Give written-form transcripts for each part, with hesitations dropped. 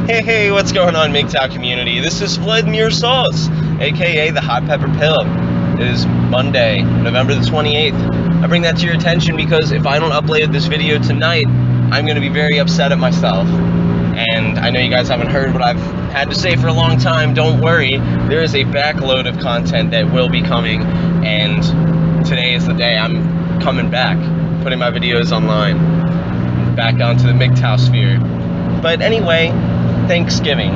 Hey, what's going on, MGTOW community? This is Vladimir Sauce, aka the Hot Pepper Pill. It is Monday, November the 28th. I bring that to your attention because if I don't upload this video tonight, I'm going to be very upset at myself. And I know you guys haven't heard what I've had to say for a long time. Don't worry, there is a backload of content that will be coming, and today is the day I'm coming back, putting my videos online, back onto the MGTOW sphere. But anyway, Thanksgiving.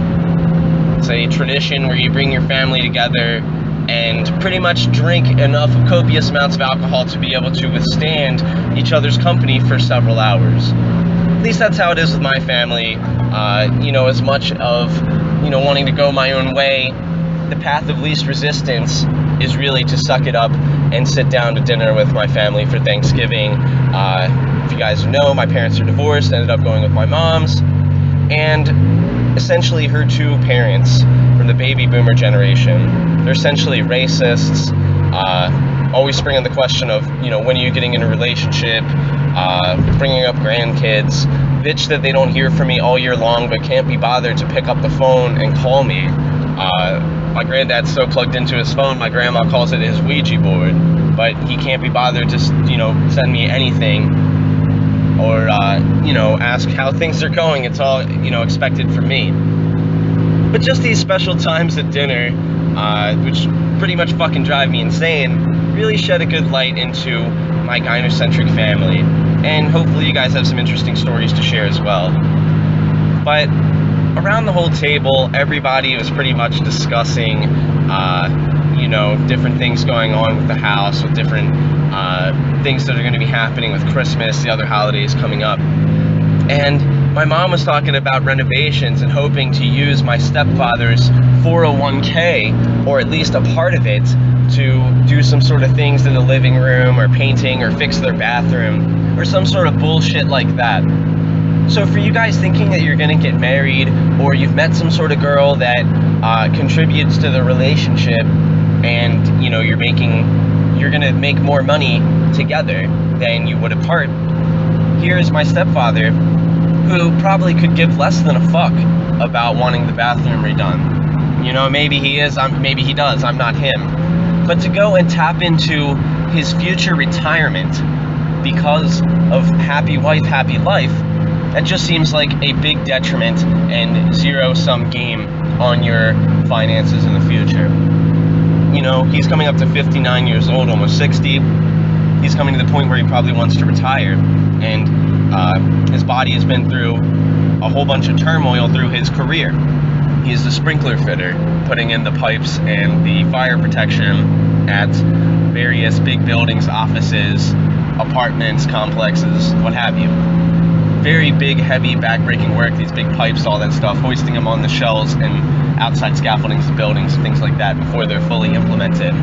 It's a tradition where you bring your family together and pretty much drink enough of copious amounts of alcohol to be able to withstand each other's company for several hours. At least that's how it is with my family. As much of, wanting to go my own way, the path of least resistance is really to suck it up and sit down to dinner with my family for Thanksgiving. If you guys know, my parents are divorced, ended up going with my mom's, and essentially her two parents from the baby boomer generation, they're essentially racists, always bringing the question of, when are you getting in a relationship, bringing up grandkids, bitch that they don't hear from me all year long but can't be bothered to pick up the phone and call me. My granddad's so plugged into his phone, my grandma calls it his Ouija board, but he can't be bothered to, send me anything or, ask how things are going. It's all, expected from me. But just these special times at dinner, which pretty much fucking drive me insane, really shed a good light into my gynocentric family. And hopefully you guys have some interesting stories to share as well. But around the whole table, everybody was pretty much discussing, different things going on with the house, with different things that are going to be happening with Christmas, the other holidays coming up. And my mom was talking about renovations and hoping to use my stepfather's 401k, or at least a part of it, to do some sort of things in the living room, or painting, or fix their bathroom, or some sort of bullshit like that. So for you guys thinking that you're going to get married, or you've met some sort of girl that contributes to the relationship, and you're going to make more money together than you would apart, here's my stepfather, who probably could give less than a fuck about wanting the bathroom redone. Maybe he is, maybe he does, I'm not him. But to go and tap into his future retirement because of happy wife, happy life, that just seems like a big detriment and zero-sum game on your finances in the future. He's coming up to 59 years old, almost 60. He's coming to the point where he probably wants to retire, and his body has been through a whole bunch of turmoil through his career. He is the sprinkler fitter, putting in the pipes and the fire protection at various big buildings, offices, apartments, complexes, what have you. Very big, heavy, back-breaking work, these big pipes, all that stuff, hoisting them on the shelves and outside scaffoldings of buildings, things like that, before they're fully implemented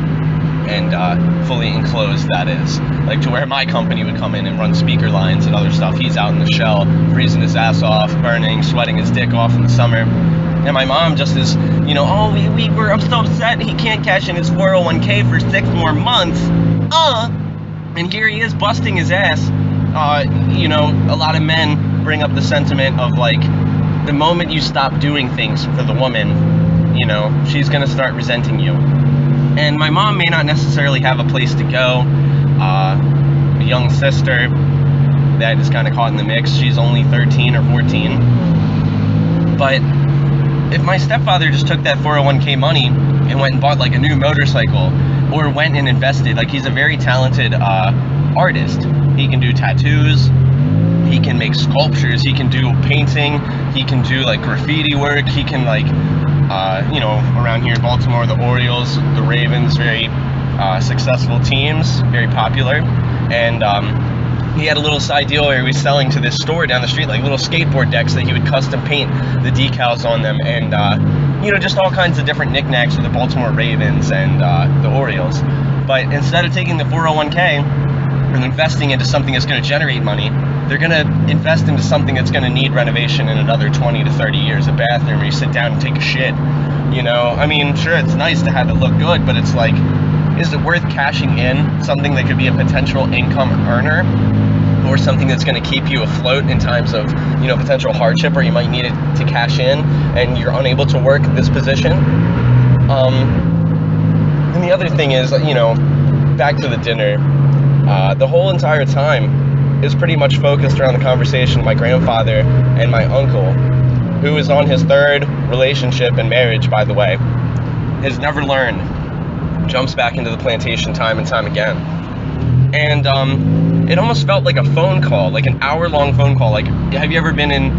and fully enclosed, that is. Like to where my company would come in and run speaker lines and other stuff. He's out in the shell, freezing his ass off, burning, sweating his dick off in the summer. And my mom just is, I'm so upset he can't cash in his 401k for 6 more months. And here he is busting his ass. A lot of men bring up the sentiment of, like, the moment you stop doing things for the woman, she's gonna start resenting you. And my mom may not necessarily have a place to go. A young sister that is kind of caught in the mix. She's only 13 or 14. But if my stepfather just took that 401k money and went and bought like a new motorcycle, or went and invested, like, he's a very talented artist. He can do tattoos, he can make sculptures, he can do painting, he can do like graffiti work, he can around here in Baltimore, the Orioles, the Ravens, very successful teams, very popular. And he had a little side deal where he was selling to this store down the street, like little skateboard decks that he would custom paint the decals on them, and just all kinds of different knickknacks for the Baltimore Ravens and the Orioles. But instead of taking the 401k and investing into something that's going to generate money, they're going to invest into something that's going to need renovation in another 20 to 30 years. A bathroom where you sit down and take a shit. Sure, it's nice to have it look good, but it's like, is it worth cashing in something that could be a potential income earner or something that's going to keep you afloat in times of, you know, potential hardship, or you might need it to cash in and you're unable to work this position. And the other thing is, you know, back to the dinner, the whole entire time is pretty much focused around the conversation of my grandfather and my uncle, who is on his third relationship and marriage, by the way, has never learned, jumps back into the plantation time and time again. And it almost felt like a phone call, like an hour-long phone call. Like, have you ever been in,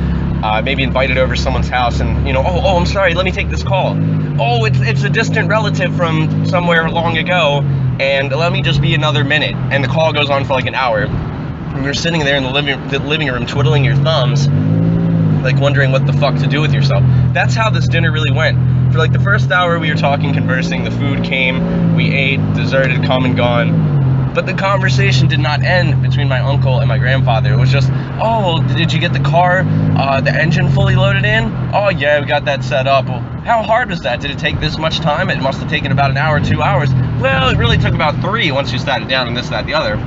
maybe invited over someone's house and, you know, oh, I'm sorry, let me take this call. Oh, it's a distant relative from somewhere long ago, and let me just be another minute. And the call goes on for like an hour. And you're sitting there in the living room twiddling your thumbs, like wondering what the fuck to do with yourself. That's how this dinner really went. For like the first hour we were talking, conversing, the food came, we ate, dessert had come and gone. But the conversation did not end between my uncle and my grandfather. It was just, oh, did you get the car, the engine fully loaded in? Oh yeah, we got that set up. Well, how hard was that? Did it take this much time? It must have taken about an hour, 2 hours. Well, it really took about 3 once you sat it down and this, that, the other.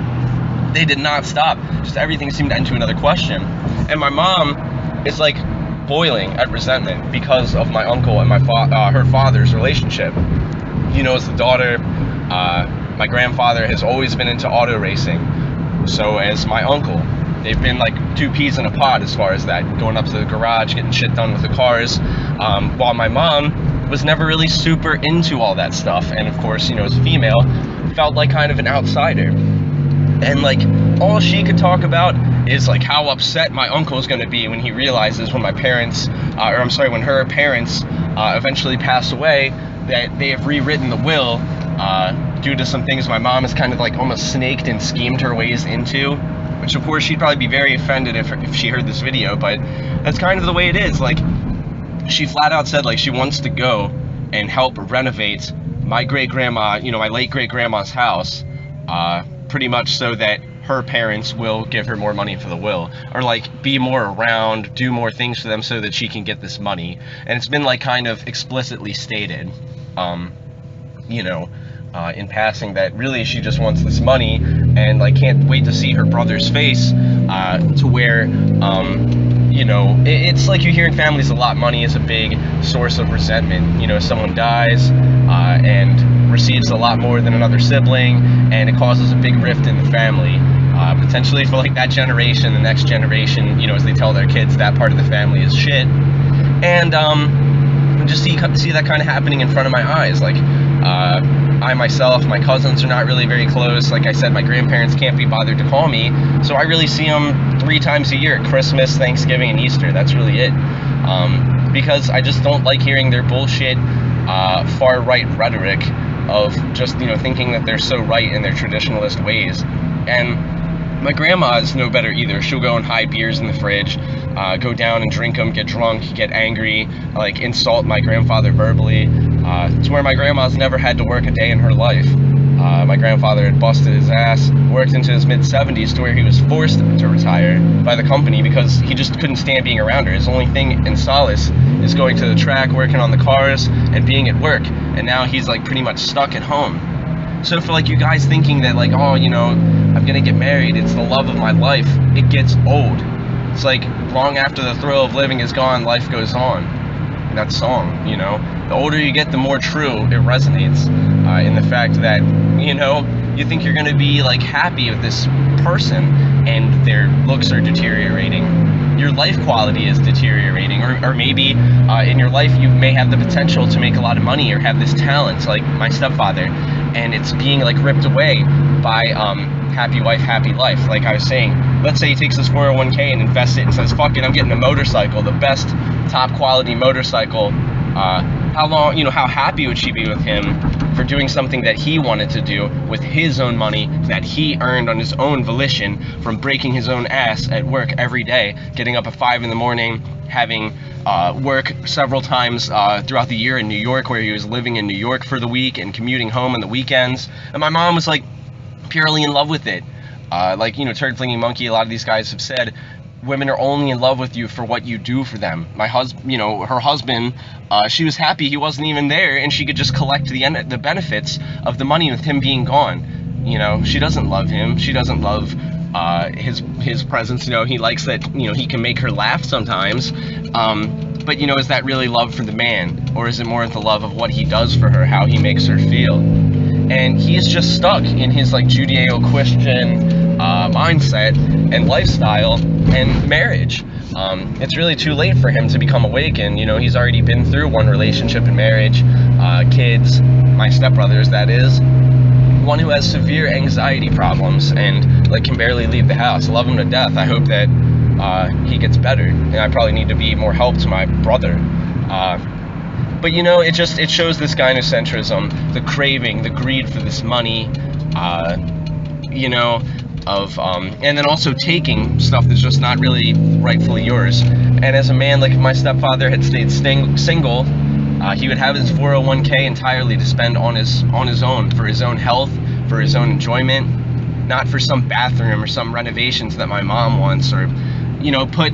They did not stop. Just everything seemed to end to another question. And my mom is like boiling at resentment because of my uncle and my her father's relationship. You know, as the daughter, my grandfather has always been into auto racing. So as my uncle, they've been like 2 peas in a pod as far as that, going up to the garage, getting shit done with the cars, while my mom was never really super into all that stuff, and of course, you know, as a female, felt like kind of an outsider. And like, all she could talk about is like how upset my uncle is going to be when he realizes when my parents, when her parents eventually pass away, that they have rewritten the will due to some things my mom has kind of like almost snaked and schemed her ways into, which of course she'd probably be very offended if she heard this video, but that's kind of the way it is. Like, she flat out said like she wants to go and help renovate my great-grandma, you know, my late great-grandma's house, pretty much so that her parents will give her more money for the will, or like be more around, do more things for them so that she can get this money. And it's been like kind of explicitly stated, you know, in passing, that really she just wants this money and like can't wait to see her brother's face, to where, you know, it's like you hear in families a lot, money is a big source of resentment. You know, someone dies and receives a lot more than another sibling, and it causes a big rift in the family, potentially for like that generation, the next generation, you know, as they tell their kids that part of the family is shit. And just see that kind of happening in front of my eyes. Like, I myself, my cousins are not really very close. Like I said, my grandparents can't be bothered to call me, so I really see them 3 times a year: Christmas, Thanksgiving, and Easter. That's really it. Because I just don't like hearing their bullshit, far-right rhetoric of just, you know, thinking that they're so right in their traditionalist ways. And my grandma is no better either. She'll go and hide beers in the fridge, go down and drink them, get drunk, get angry, like insult my grandfather verbally, to where my grandma's never had to work a day in her life. My grandfather had busted his ass, worked into his mid-70s to where he was forced to retire by the company because he just couldn't stand being around her. His only thing in solace is going to the track, working on the cars, and being at work. And now he's like pretty much stuck at home. So for like you guys thinking that like, oh, you know, I'm gonna get married, it's the love of my life, it gets old. It's like, long after the thrill of living is gone, life goes on. That song, you know, the older you get, the more true it resonates, in the fact that, you know, you think you're gonna be like happy with this person and their looks are deteriorating, your life quality is deteriorating, or maybe in your life you may have the potential to make a lot of money or have this talent, like my stepfather, and it's being like ripped away by happy wife, happy life. Like I was saying, let's say he takes his 401k and invests it and says, fuck it, I'm getting a motorcycle, the best top quality motorcycle. How long, you know, how happy would she be with him for doing something that he wanted to do with his own money that he earned on his own volition from breaking his own ass at work every day, getting up at 5 in the morning, having work several times throughout the year in New York, where he was living in New York for the week and commuting home on the weekends. And my mom was like purely in love with it. Like, you know, Turd Flinging Monkey, a lot of these guys have said, women are only in love with you for what you do for them. My husband, you know, her husband, she was happy he wasn't even there and she could just collect the benefits of the money with him being gone. You know, she doesn't love him. She doesn't love his presence. You know, he likes that, you know, he can make her laugh sometimes. But, you know, is that really love for the man? Or is it more the love of what he does for her, how he makes her feel? And he's just stuck in his, like, Judeo-Christian mindset and lifestyle and marriage. It's really too late for him to become awakened. You know, he's already been through one relationship and marriage, kids, my stepbrothers, that is. One who has severe anxiety problems and, like, can barely leave the house. I love him to death. I hope that he gets better, and I probably need to be more help to my brother. But, you know, it shows this gynocentrism, the craving, the greed for this money, you know, of and then also taking stuff that's just not really rightfully yours. And as a man, like, if my stepfather had stayed single, he would have his 401k entirely to spend on his own, for his own health, for his own enjoyment, not for some bathroom or some renovations that my mom wants, or, you know, put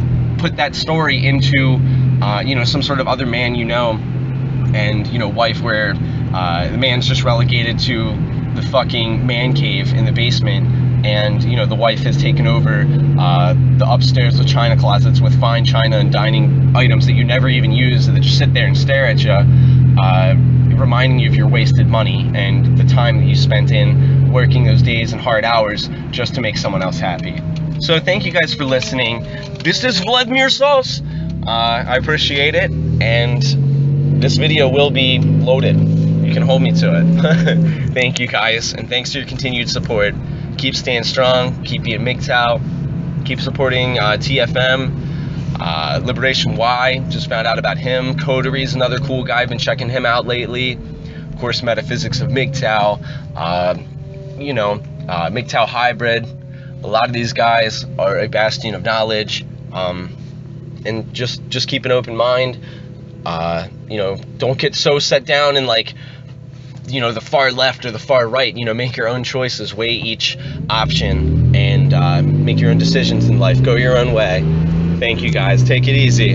that story into you know, some sort of other man, you know, and, you know, wife, where the man's just relegated to the fucking man cave in the basement, and, you know, the wife has taken over the upstairs with china closets with fine china and dining items that you never even use, that just sit there and stare at you, reminding you of your wasted money and the time that you spent in working those days and hard hours just to make someone else happy. So thank you guys for listening. This is Vladimir Sauce. I appreciate it, and this video will be loaded. You can hold me to it. Thank you guys, and thanks for your continued support. Keep staying strong, keep being MGTOW, keep supporting TFM, Liberation Y, just found out about him. Coteries, another cool guy, I've been checking him out lately. Of course, Metaphysics of MGTOW, you know, MGTOW Hybrid. A lot of these guys are a bastion of knowledge, and just keep an open mind. You know, don't get so set down in, like, you know, the far left or the far right. You know, make your own choices, weigh each option, and make your own decisions in life. Go your own way. Thank you guys. Take it easy.